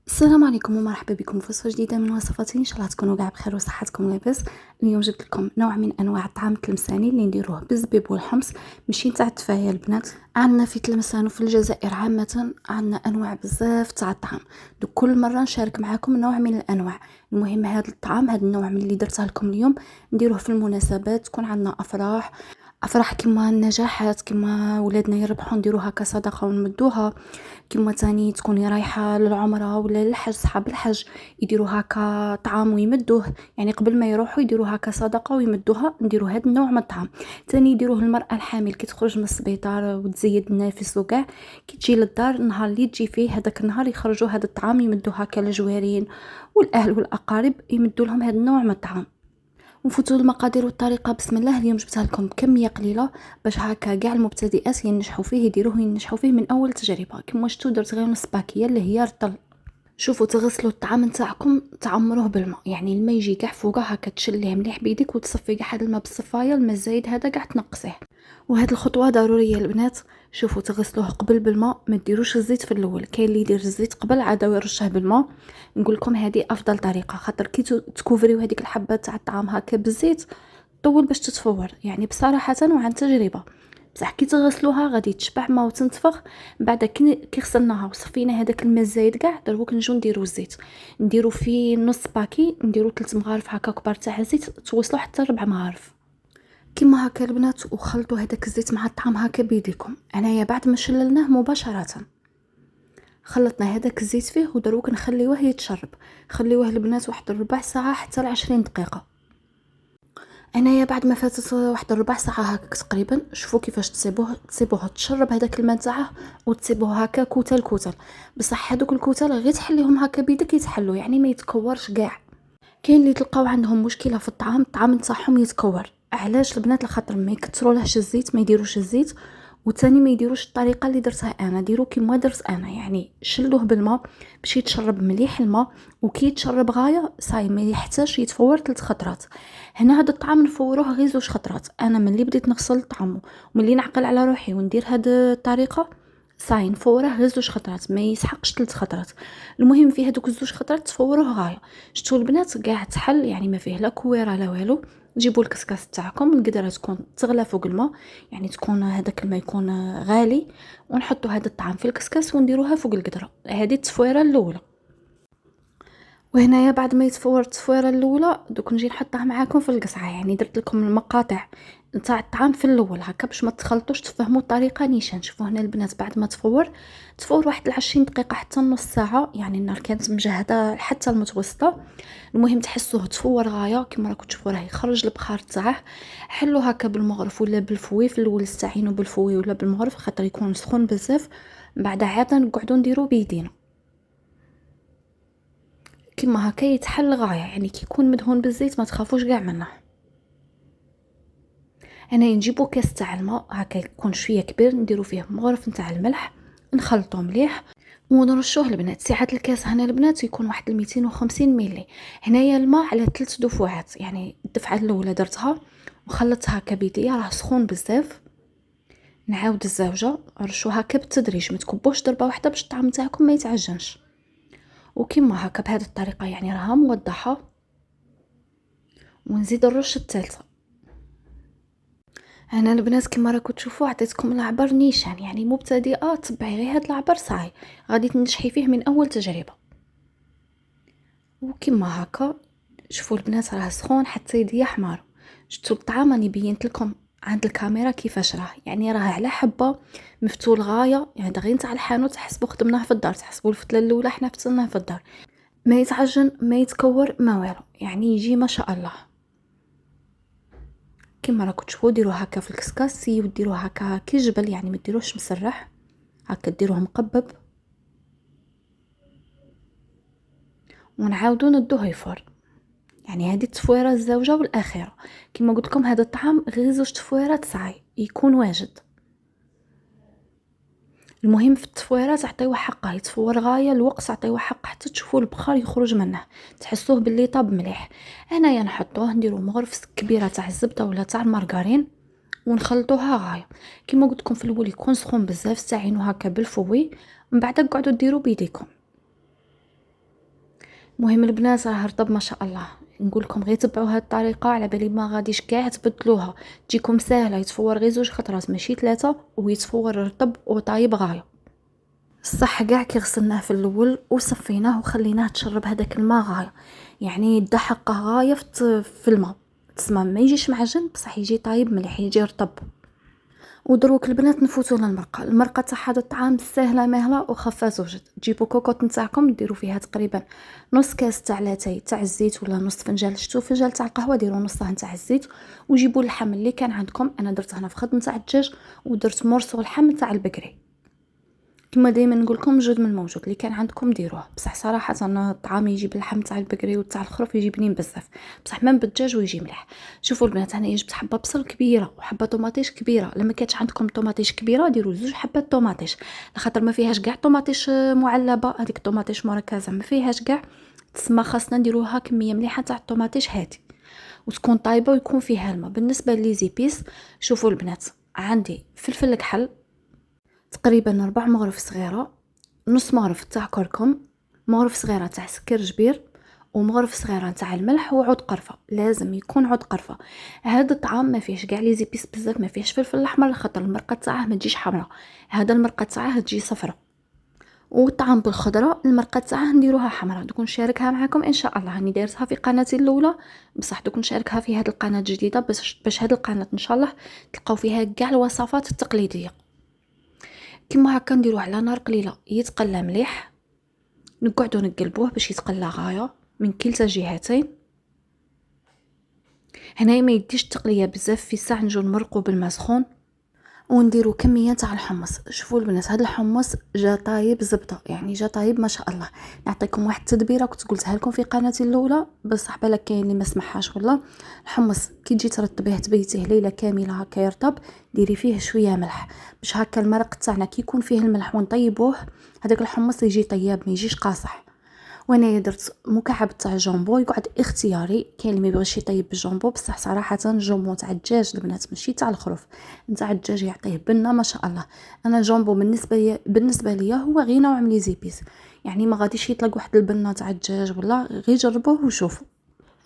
السلام عليكم ومرحبا بكم في وصفة جديدة من وصفاتي. ان شاء الله تكونوا كاع بخير وصحتكم لاباس. اليوم جبت لكم نوع من انواع الطعام التلمساني اللي نديروه بالزبيب والحمص، ماشي تاع التفاهه البنات. عندنا في تلمسان وفي الجزائر عامه عندنا انواع بزاف تاع الطعام. كل مره نشارك معكم نوع من الانواع. المهم هذا الطعام، هذا النوع من اللي درتها لكم اليوم نديروه في المناسبات، تكون عندنا افراح كيما النجاحات، كيما ولادنا يربحوا نديروها كصدقه ونمدوها، كيما تاني تكوني رايحة للعمرة ولا للحج، صحاب الحج يديروها كطعام ويمدوه، يعني قبل ما يروحوا يديروها كصدقة ويمدوها. نديرو هذا النوع من الطعام. تاني يديروه المرأة الحامل كي تخرج من السبيطار وتزيد النافس وكاع، كي تجي للدار النهار اللي تجي فيه هذاك النهار يخرجوا هذا الطعام يمدوها كالجوارين والاهل والاقارب، يمدوا لهم هذا النوع من الطعام. ونفوتوا المقادير والطريقه بسم الله. اليوم جبتها لكم بكميه قليله باش هكا كاع المبتدئات ينجحوا فيه، ينجحوا فيه من اول تجربه. كما شفتوا درت غير نص باكيه اللي هي رطل. شوفوا، تغسلوا الطعام نتاعكم تعمروه بالماء، يعني الماء يجي كاع فوقه هكا، تشليه مليح بيديك وتصفي كاع هذا الماء بالصفايه، الماء الزايد هذا كاع تنقصيه. وهاد الخطوه ضروريه البنات. شوفوا، تغسلوه قبل بالماء، ما ديروش الزيت في الاول. كاين اللي يدير الزيت قبل عاد يرشه بالماء. نقول لكم هذه افضل طريقه، خاطر كي تكوفريو هذيك الحبه تاع الطعام هكا بالزيت طول باش تتفور، يعني بصراحه وعن تجربه. بصح كي تغسلوها غادي تشبع ما وتنتفخ. بعد كي غسلناها وصفينا هذاك الماء الزايد كاع، دروك نجو نديرو الزيت. نديرو فيه نص باكي، نديرو 3 مغارف هكا كبار تاع الزيت، توصلوا حتى 4 مغارف كيما هكا البنات. وخلطوا هذاك الزيت مع الطعام هكا بيديكم. انايا بعد ما شللناه مباشره خلطنا هذاك الزيت فيه، ودروك نخليوه يتشرب. خليوه البنات واحد ربع ساعه حتى ل 20 دقيقه. انايا بعد ما فاتت واحد ربع ساعه هكاك تقريبا، شوفوا كيفاش تسيبوه تشرب هذاك الماء تاعه، وتسيبوه هكا كوتل كوتل. بصح هذوك الكوتل غير تحليهم هكا بيدك يتحلوا، يعني ما يتكورش كاع. كاين اللي تلقاو عندهم مشكله في الطعام نتاعهم يتكور. علاش البنات؟ لخاطر ما يكثرولهش الزيت، ما يديروش الزيت. وثاني ما يديروش الطريقه اللي درتها انا، ديروا كيما درت انا، يعني شلوه بالماء باش يتشرب مليح الماء. وكي يتشرب غايه صاي، ما يحتاجش يتفور 3 خطرات. هنا هذا الطعام نفوروه غير 2 خطرات. انا ملي بديت نغسل الطعام وملي نعقل على روحي وندير هاد الطريقه صاي نفوره غير 2 خطرات، ما يسحقش 3 خطرات. المهم في هذوك 2 خطرات تفوروه غايه. شتو البنات كاع تحل، يعني ما فيه لا كويره لا والو. جيبوا الكسكاس تاعكم، القدره تكون تغلى فوق الماء، يعني تكون هذاك الماء يكون غالي. ونحطوا هذا الطعام في الكسكاس ونديروها فوق القدره. هذه التفويره الاولى. وهنايا بعد ما يتفور التفويره الاولى، دوك نجي نحطها معاكم في القصعه. يعني درت لكم المقاطع نتاع الطعام في الاول هكا باش ما تخلطوش، تفهموا الطريقه نيشان. شوفوا هنا البنات، بعد ما تفور واحد 20 دقيقه حتى نص ساعه، يعني النار كانت مجهده حتى المتوسطه. المهم تحسوه تفور غايه كما راكم تشوفوا، راه يخرج البخار تاعه. حلو هكا بالمغرف ولا بالفوي. في الاول استعينوا بالفوي ولا بالمغرف خاطر يكون سخون بزاف. بعد عاد نقعدوا نديروا بيدينا كيما هكا يتحل غايه. يعني كي يكون مدهون بالزيت ما تخافوش كاع منه. انا نجيبو كاس تاع الماء هكا يكون شويه كبير، نديرو فيه مغرف نتاع الملح، نخلطو مليح ونرشوه البنات. سعه الكاس هنا البنات يكون واحد 250 ملي. هنايا الماء على 3 دفعات، يعني الدفعه الاولى درتها وخلطتها كبيديه، راه سخون بزاف. نعاود الزوجه، رشوها هكا بالتدريج، ما تكبوش ضربه واحده باش الطعام تاعكم ما يتعجنش. وكيما هكا بهذه الطريقه يعني راها موضحه. ونزيد الرش الثالثه. انا البنات كما راكم تشوفوا عطيتكم العبر نيشان، يعني مبتدئه تبعي غير هاد العبر صاي غادي تنجحي فيه من اول تجربه. وكما هكا شوفوا البنات راه سخون حتى يديا حمار. شفتوا الطعام راني بينت لكم عند الكاميرا كيفاش راه، يعني راه على حبه مفتول غايه. يعني غير نتاع الحانوت تحسبوا خدمناه في الدار، تحسبوا الفتله الاولى حنا فتلناه في الدار. ما يتعجن ما يتكور ما والو، يعني يجي ما شاء الله. كما راكم تشوفوا ديروه هكا في الكسكاسي وديروه هكا كي جبل، يعني ما ديروش مسرح، هكا ديروه مقبب. ونعاودو ندوه يفور. يعني هذه التفويره الزوجه والاخيره. كما قلت لكم هذا الطعام غير 2 تفويرات صاي يكون واجد. المهم في التفويرات تعطيوه حقه، يتفور غايه الوقت، تعطيوه حق حتى تشوفوا البخار يخرج منه، تحسوه باللي طاب مليح. هنايا نحطوه نديرو مغرف كبيره تاع الزبده ولا تاع المارغرين ونخلطوها غايه. كما قلت لكم في الاول يكون سخون بزاف، استعينوا هكا بالفوي، من بعد قعدوا ديروا بيديكم. مهم البنات راه رطب ما شاء الله. نقول لكم غير تبعوا هاد الطريقه على بالي ما غاديش كاع تبدلوها، تجيكم ساهله، يتفور غير 2 خطرات ماشي 3 ويتفور رطب وطايب غايه. الصح كاع كي غسلناه في الاول وصفيناه وخليناه تشرب هذاك الماء غايه، يعني يدحقه غايه في الماء، تسمى ما يجيش معجن بصح يجي طايب مليح، يجي رطب. ودروك البنات نفوتوا المرقه تاع هذا الطعام سهله مهله وخفه توجد. تجيبوا كوكوط نتاعكم ديروا فيها تقريبا نص كاس تاع لاتاي تاع الزيت ولا نص فنجان، شتو فنجان تاع القهوه ديروا نصه نتاع الزيت. وجيبوا اللحم اللي كان عندكم، انا درت هنا فخذ نتاع الدجاج ودرت مورسو اللحم تاع البقري. كما دائما نقول لكم جود من الموجود، اللي كان عندكم ديروه. بصح صراحه انا الطعام يجي باللحم تاع البقري وتاع الخروف يجي بنين بزاف، بصح من بالدجاج ويجي مليح. شوفوا البنات انا جبت حبه بصل كبيره وحبه طوماطيش كبيره، لما كانتش عندكم طوماطيش كبيره ديروا 2 حبات طوماطيش، لخاطر ما فيهاش كاع طوماطيش معلبه، هذيك طوماطيش مركزه ما فيهاش كاع، تسمى خاصنا نديروها كميه مليحه تاع الطوماطيش هذه وتكون طايبه ويكون فيها الماء. بالنسبه لي زيبيس، شوفوا البنات عندي فلفل كحل تقريبا 4 مغرف صغيره، نص مغرف تاع كركم، مغرف صغيره تاع سكر جبير، ومغرف صغيره تاع الملح، وعود قرفه، لازم يكون عود قرفه. هذا الطعام ما فيهش كاع لي زيبيس بزاف، ما فيهش فلفل احمر خاطر المرقه تاعه ما تجيش حمراء، هذا المرقه تاعه تجي صفراء. والطعام بالخضره المرقه تاعه نديروها حمراء. دوك نشاركها معكم ان شاء الله، راني دايرتها في قناتي الاولى، بصح دوك نشاركها في هذه القناه الجديده باش هذه القناه ان شاء الله تلقاو فيها كاع الوصفات التقليديه. كيما هكا نديروه على نار قليله يتقلى مليح، نقعدو نقلبوه باش يتقلى غايه من كلتا الجهتين. هنايا ما يديش التقليه بزاف، في ساعه نجو نمرقو بالماء سخون ونديرو كميه تاع الحمص. شوفوا البنات هذا الحمص جا طايب زبده، يعني جا طايب ما شاء الله. نعطيكم واحد التدبيره كنت قلتها لكم في قناتي الاولى بصح بالك كاين اللي ما سمعهاش ولا. الحمص كي تجي ترطبيه تبيتيه ليله كامله هكا يرطب، ديري فيه شويه ملح باش هكا المرق تاعنا كي يكون فيه الملح ونطيبوه هذاك الحمص يجي طياب ما يجيش قاصح. وانا درت مكعب تاع جامبو، يقعد اختياري، كاين اللي ما يبغيش يطيب بالجامبو بصح صراحه الجامبو تاع الدجاج البنات ماشي تاع الخروف، نتاع الدجاج يعطيه بنه ما شاء الله. انا الجامبو بالنسبه ليا هو غير نوع من لي زيبيس، يعني ما غاديش يطلق واحد البنه تاع الدجاج ولا، غير جربوه وشوفوا.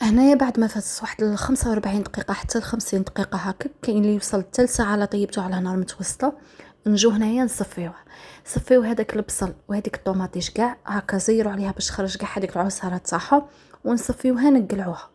هنايا بعد ما فاتت واحد 45 دقيقه حتى 50 دقيقه هكا، كاين اللي يوصل حتى لساعه لا طيبته على نار متوسطه، نجو هنايا صفيو هذاك البصل وهذيك الطوماطيش كاع هكا، زيروا عليها باش تخرج كاع هذيك العصاره تاعها، ونصفيوها نقلعوها.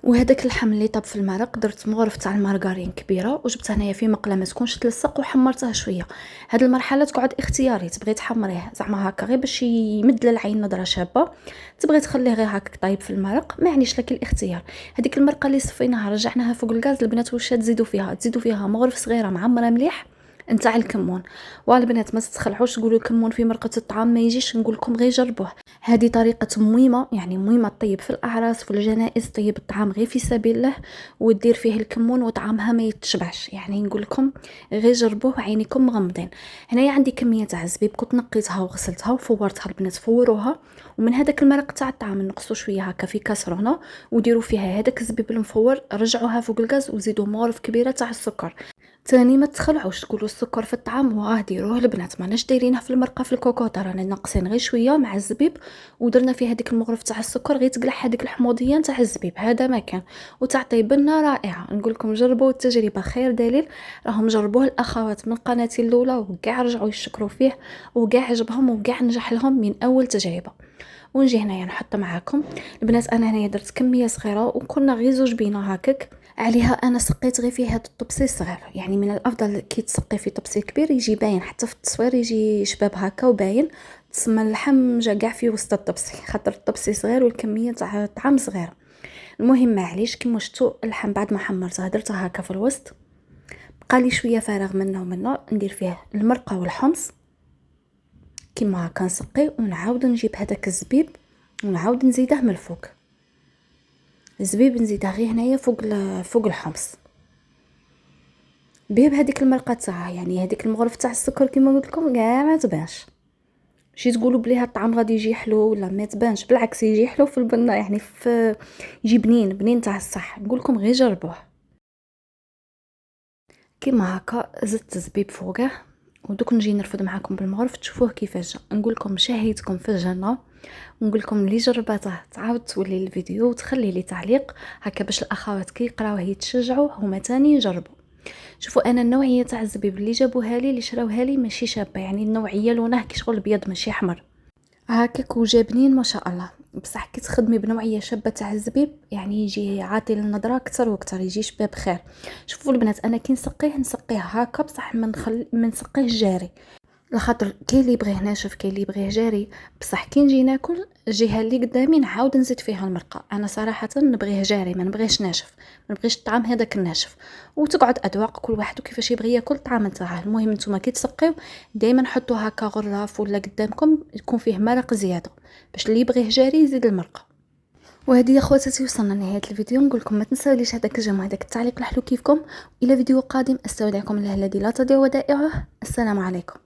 وهذاك اللحم اللي طاب في المرق درت مغرف تاع المارغرين كبيره وجبت هنايا في مقله ما تكونش تلصق وحمرتها شويه. هاد المرحله تقعد اختياري، تبغي تحمريه زعما هكا غير باش يمد للعين نظره شابه، تبغي تخليه غير هكا طايب في المرق ما يعنيش لك الاختيار. هذيك المرقه اللي صفيناها رجعناها فوق الغاز البنات، واش تزيدوا فيها؟ تزيدوا فيها مغرف صغيره معمره مليح نتاع الكمون. والبنات ما تتخلعوش تقولوا الكمون في مرقه الطعام ما يجيش، نقول لكم غير جربوه. هذه طريقه مويمه، يعني مويمه طيب في الاعراس في الجنائز، طيب الطعام غير في سبيل الله ودير فيه الكمون وطعامها ما يتشبعش، يعني نقول لكم غير جربوه عينيكم مغمضين. هنايا عندي كميه تاع الزبيب كنت نقيتها وغسلتها وفورتها، البنات فوروها، ومن هذاك المرق تاع الطعام نقصوا شويه هكا في كاسرونه وديروا فيها هذاك الزبيب المفور، رجعوها فوق الغاز وزيدوا مغرف كبيره تاع السكر. ثاني ما تخلعوش تقولوا السكر في الطعام واه ديروه البنات، ماناش دايرينه في المرقه في الكوكوطه، رانا ناقصين غير شويه مع الزبيب ودرنا فيه هذيك المغرف تاع السكر غير تقلع هذيك الحموضيه تاع الزبيب، هذا ما كان وتعطي بنه رائعه. نقول لكم جربوا التجربه خير دليل، راهم جربوه الاخوات من قناتي الاولى وكاع رجعوا يشكروا فيه وكاع عجبهم وكاع نجح لهم من اول تجربه. ونجي هنايا نحط معاكم البنات، انا هنايا درت كميه صغيره وكنا غير زوج بينا هكاك عليها. انا سقيت غير فيه هاد الطبسي الصغير، يعني من الافضل كي تسقي في طبسي كبير يجي باين حتى في التصوير يجي شباب هكا وباين، تسمى اللحم جا كاع في وسط الطبسي خاطر الطبسي صغير والكميه تاع الطعام صغيره. المهم معليش كيما شفتوا اللحم بعد ما حمرته درته هكا في الوسط، بقى لي شويه فارغ منه ومنه، ندير فيه المرقه والحمص كيما هكا نسقي، ونعاود نجيب هذاك الزبيب ونعاود نزيده من الفوق. الزبيب نزيده غير هنايا فوق الحمص بيه بهذيك المرقه تاعها، يعني هذيك المغرف تاع السكر كيما قلت لكم كاع ما تبانش، ماشي تقولوا بلي هاد الطعام غادي يجي حلو ولا ما تبانش، بالعكس يجي حلو في البنه، يعني في يجي بنين تاع الصح. نقول لكم غير جربوه. كيما هكا زدت الزبيب فوقه ودوك نجي نرفد معاكم بالمغرف تشوفوه كيفاش جا. نقول لكم شهيتكم في الجنه. ونقول لكم اللي جربته تعاود تولي الفيديو وتخلي لي تعليق هكا باش الاخوات كي يقراوه يتشجعوا هما تاني يجربوا. شوفوا انا النوعيه تاع الزبيب اللي جابوها لي اللي شراوها لي ماشي شابه، يعني النوعيه لونه كي شغل ابيض ماشي احمر هكاك وجابنين ما شاء الله. بصح كي تخدمي بنوعيه شابه تاع الزبيب يعني يجي عاطي النظره اكثر واكثر، يجي شباب خير. شوفوا البنات انا كي نسقيه هكا بصح ما نسقيه جاري، لخاطر كاين اللي يبغيه ناشف كاين اللي يبغيه جاري. بصح كي نجي ناكل الجهه اللي قدامي نعاود نزيد فيها المرقه. انا صراحه نبغيه جاري ما نبغيش ناشف، ما نبغيش الطعام هذاك الناشف. وتقعد اذواق كل واحد وكيفاش يبغي ياكل الطعام نتاعه. المهم نتوما كي تسقيو دائما حطوا هكا غراف ولا قدامكم يكون فيه مرق زياده باش اللي يبغيه جاري يزيد المرقه. وهذه يا خواتاتي وصلنا لنهايه الفيديو. نقول لكم ما تنساوليش هذاك الجيم هذاك التعليق لحلو كيفكم. الى فيديو قادم استودعكم الله الذي لا تضيع ودائعه. السلام عليكم.